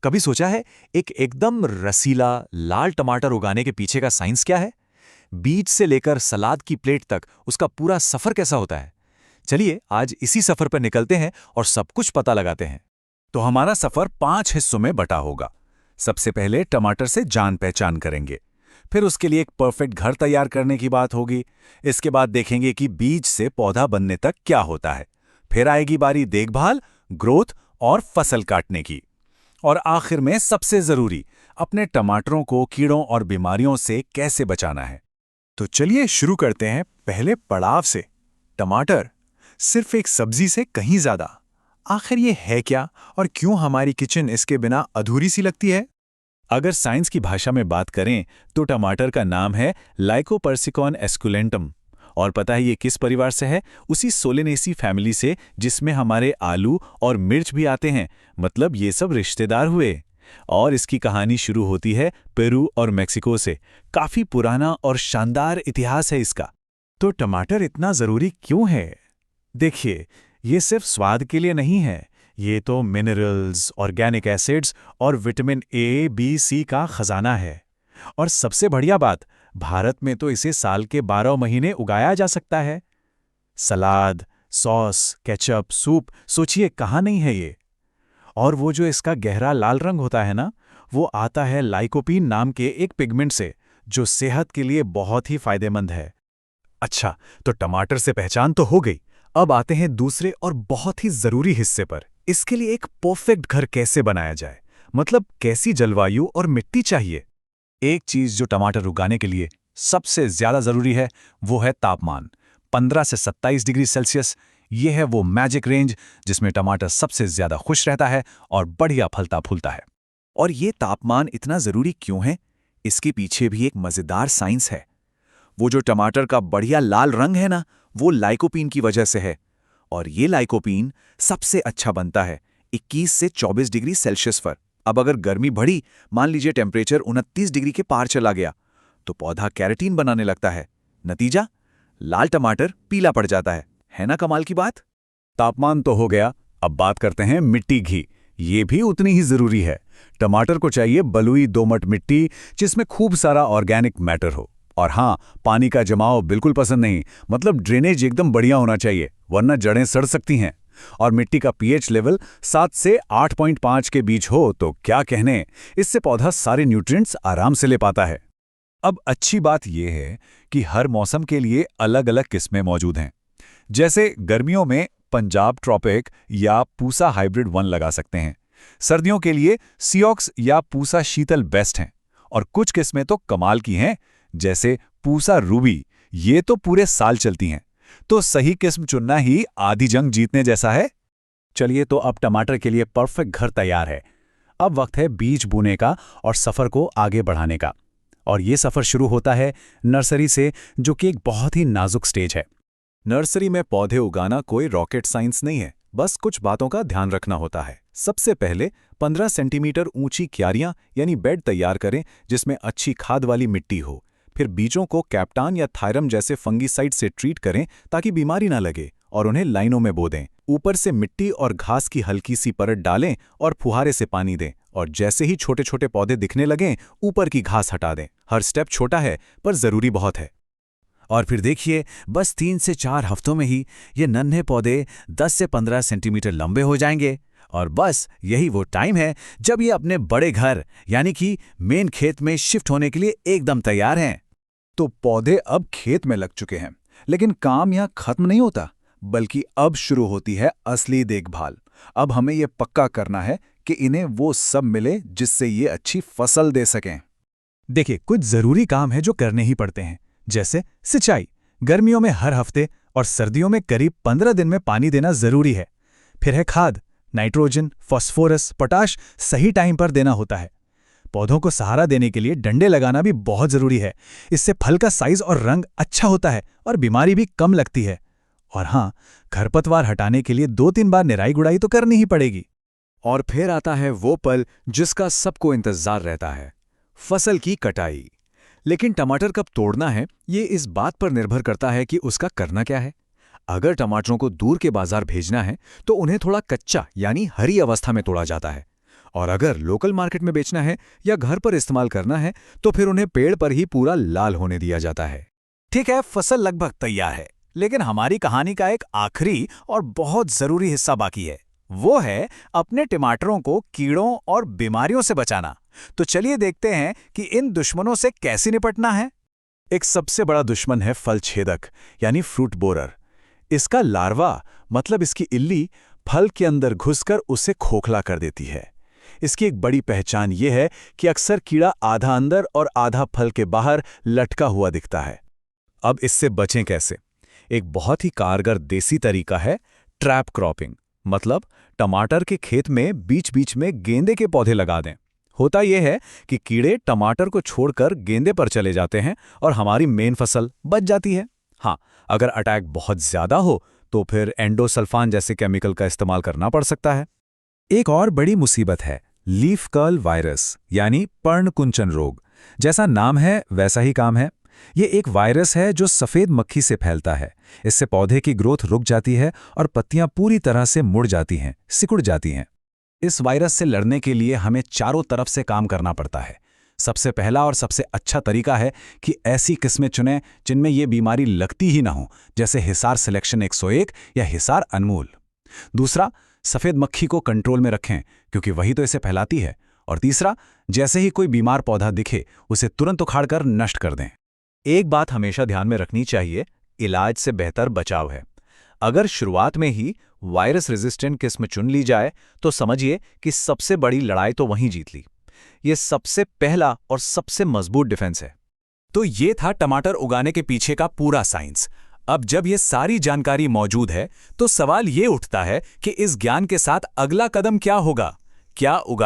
कभी सोचा है एक एकदम रसीला लाल टमाटर उगाने के पीछे का साइंस क्या है? बीज से लेकर सलाद की प्लेट तक उसका पूरा सफर कैसा होता है? चलिए आज इसी सफर पर निकलते हैं और सब कुछ पता लगाते हैं। तो हमारा सफर 5 हिस्सों में बटा होगा। सबसे पहले टमाटर से जान पहचान करेंगे। फिर उसके लिए एक परफेक्ट घर तैयार करने की बात होगी। इसके बाद देखेंगे कि बीज से पौधा बनने तक क्या होता है। फिर आएगी बारी देखभाल, ग्रोथ और फसल काटने की। और आखिर में सबसे जरूरी, अपने टमाटरों को कीड़ों और बीमारियों से कैसे बचाना है। तो चलिए शुरू करते हैं पहले पड़ाव से। टमाटर सिर्फ एक सब्जी से कहीं ज्यादा। आखिर ये है क्या और क्यों हमारी किचन इसके बिना अधूरी सी लगती है? अगर साइंस की भाषा में बात करें तो टमाटर का नाम है लाइकोपर्सिकॉन एस्कुलेंटम। और पता है ये किस परिवार से है? उसी सोलेनेसी फैमिली से जिसमें हमारे आलू और मिर्च भी आते हैं। मतलब ये सब रिश्तेदार हुए। और इसकी कहानी शुरू होती है पेरू और मेक्सिको से। काफी पुराना और शानदार इतिहास है इसका। तो टमाटर इतना जरूरी क्यों है? देखिए, ये सिर्फ स्वाद के लिए नहीं है। ये तो मिनरल्स, ऑर्गेनिक एसिड्स और विटामिन ए, बी, सी का खजाना है। और सबसे बढ़िया बात, भारत में तो इसे साल के 12 महीने उगाया जा सकता है। सलाद, सॉस, केचप, सूप, सोचिए कहाँ नहीं है ये। और वो जो इसका गहरा लाल रंग होता है ना, वो आता है लाइकोपीन नाम के एक पिगमेंट से, जो सेहत के लिए बहुत ही फायदेमंद है। अच्छा, तो टमाटर से पहचान तो हो गई। अब आते हैं दूसरे और बहुत ही जरूरी हिस्से पर। इसके लिए एक परफेक्ट घर कैसे बनाया जाए, मतलब कैसी जलवायु और मिट्टी चाहिए। एक चीज जो टमाटर उगाने के लिए सबसे ज्यादा जरूरी है वो है तापमान। 15 से 27 डिग्री सेल्सियस। ये है वो मैजिक रेंज जिसमें टमाटर सबसे ज्यादा खुश रहता है और बढ़िया फलता फूलता है। और ये तापमान इतना जरूरी क्यों है? इसके पीछे भी एक मजेदार साइंस है। वो जो टमाटर का बढ़िया लाल रंग है ना, वो लाइकोपीन की वजह से है। और ये लाइकोपीन सबसे अच्छा बनता है 21 से 24 डिग्री सेल्सियस पर। अब अगर गर्मी बढ़ी, मान लीजिए टेम्परेचर 29 डिग्री के पार चला गया, तो पौधा कैरेटीन बनाने लगता है। नतीजा, लाल टमाटर पीला पड़ जाता है ना कमाल की बात? तापमान तो हो गया, अब बात करते हैं मिट्टी की। ये भी उतनी ही जरूरी है। टमाटर को चाहिए बलुई दोमट मिट्टी जिसमें खूब सारा ऑर्गेनिक मैटर हो। और हाँ, पानी का जमाव बिल्कुल पसंद नहीं, मतलब ड्रेनेज एकदम बढ़िया होना चाहिए, वरना जड़ें सड़ सकती हैं। और मिट्टी का पीएच लेवल 7 से 8.5 के बीच हो तो क्या कहने, इससे पौधा सारे न्यूट्रिएंट्स आराम से ले पाता है। अब अच्छी बात यह है कि हर मौसम के लिए अलग अलग किस्में मौजूद हैं। जैसे गर्मियों में पंजाब ट्रॉपिक या पूसा हाइब्रिड 1 लगा सकते हैं। सर्दियों के लिए सियोक्स या पूसा शीतल बेस्ट हैं। और कुछ किस्में तो कमाल की हैं, जैसे पूसा रूबी, ये तो पूरे साल चलती हैं। तो सही किस्म चुनना ही आधी जंग जीतने जैसा है। चलिए, तो अब टमाटर के लिए परफेक्ट घर तैयार है। अब वक्त है बीज बोने का और सफर को आगे बढ़ाने का। और ये सफर शुरू होता है नर्सरी से, जो कि एक बहुत ही नाजुक स्टेज है। नर्सरी में पौधे उगाना कोई रॉकेट साइंस नहीं है, बस कुछ बातों का ध्यान रखना होता है। सबसे पहले 15 सेंटीमीटर ऊंची क्यारियां यानी बेड तैयार करें जिसमें अच्छी खाद वाली मिट्टी हो। फिर बीजों को कैप्टान या थायरम जैसे फंगीसाइड से ट्रीट करें ताकि बीमारी ना लगे, और उन्हें लाइनों में बो दें। ऊपर से मिट्टी और घास की हल्की सी परत डालें और फुहारे से पानी दें। और जैसे ही छोटे छोटे पौधे दिखने लगें, ऊपर की घास हटा दें। हर स्टेप छोटा है पर जरूरी बहुत है। और फिर देखिए, बस 3 से 4 हफ्तों में ही ये नन्हे पौधे 10 से 15 सेंटीमीटर लंबे हो जाएंगे। और बस यही वो टाइम है जब ये अपने बड़े घर यानी कि मेन खेत में शिफ्ट होने के लिए एकदम तैयार हैं। तो पौधे अब खेत में लग चुके हैं, लेकिन काम यहाँ खत्म नहीं होता, बल्कि अब शुरू होती है असली देखभाल। अब हमें ये पक्का करना है कि इन्हें वो सब मिले जिससे ये अच्छी फसल दे सकें। देखिए, कुछ जरूरी काम है जो करने ही पड़ते हैं, जैसे सिंचाई। गर्मियों में हर हफ्ते और सर्दियों में करीब 15 दिन में पानी देना जरूरी है। फिर है खाद, नाइट्रोजन, फास्फोरस, पोटाश सही टाइम पर देना होता है। पौधों को सहारा देने के लिए डंडे लगाना भी बहुत जरूरी है। इससे फल का साइज और रंग अच्छा होता है और बीमारी भी कम लगती है। और हाँ, खरपतवार हटाने के लिए 2-3 बार निराई गुड़ाई तो करनी ही पड़ेगी। और फिर आता है वो पल जिसका सबको इंतजार रहता है, फसल की कटाई। लेकिन टमाटर कब तोड़ना है, ये इस बात पर निर्भर करता है कि उसका करना क्या है। अगर टमाटरों को दूर के बाजार भेजना है तो उन्हें थोड़ा कच्चा यानी हरी अवस्था में तोड़ा जाता है। और अगर लोकल मार्केट में बेचना है या घर पर इस्तेमाल करना है तो फिर उन्हें पेड़ पर ही पूरा लाल होने दिया जाता है। ठीक है, फसल लगभग तैयार है, लेकिन हमारी कहानी का एक आखिरी और बहुत जरूरी हिस्सा बाकी है। वो है अपने टमाटरों को कीड़ों और बीमारियों से बचाना। तो चलिए देखते हैं कि इन दुश्मनों से कैसे निपटना है। एक सबसे बड़ा दुश्मन है फल छेदक यानी फ्रूट बोरर। इसका लार्वा मतलब इसकी इल्ली फल के अंदर घुसकर उसे खोखला कर देती है। इसकी एक बड़ी पहचान ये है कि अक्सर कीड़ा आधा अंदर और आधा फल के बाहर लटका हुआ दिखता है। अब इससे बचें कैसे? एक बहुत ही कारगर देसी तरीका है ट्रैप क्रॉपिंग, मतलब टमाटर के खेत में बीच बीच में गेंदे के पौधे लगा दें। होता यह है कि कीड़े टमाटर को छोड़कर गेंदे पर चले जाते हैं और हमारी मेन फसल बच जाती है। हाँ, अगर अटैक बहुत ज्यादा हो तो फिर एंडोसल्फान जैसे केमिकल का इस्तेमाल करना पड़ सकता है। एक और बड़ी मुसीबत है लीफ कर्ल वायरस यानी पर्णकुंचन रोग। जैसा नाम है वैसा ही काम है। ये एक वायरस है जो सफेद मक्खी से फैलता है। इससे पौधे की ग्रोथ रुक जाती है और पत्तियां पूरी तरह से मुड़ जाती हैं, सिकुड़ जाती हैं। इस वायरस से लड़ने के लिए हमें चारों तरफ से काम करना पड़ता है। सबसे पहला और सबसे अच्छा तरीका है कि ऐसी किस्में चुनें जिनमें ये बीमारी लगती ही ना हो, जैसे हिसार सिलेक्शन 101 या हिसार अनमोल। दूसरा, सफेद मक्खी को कंट्रोल में रखें क्योंकि वही तो इसे फैलाती है। और तीसरा, जैसे ही कोई बीमार पौधा दिखे उसे तुरंत उखाड़कर नष्ट कर दें। एक बात हमेशा ध्यान में रखनी चाहिए, इलाज से बेहतर बचाव है। अगर शुरुआत में ही वायरस रेजिस्टेंट किस्म चुन ली जाए तो समझिए कि सबसे बड़ी लड़ाई तो वहीं जीत ली। ये सबसे पहला और सबसे मजबूत डिफेंस है। तो ये था टमाटर उगाने के पीछे का पूरा साइंस। अब जब ये सारी जानकारी मौजूद है तो सवाल ये उठता है कि इस ज्ञान के साथ अगला कदम क्या होगा? क्या उगा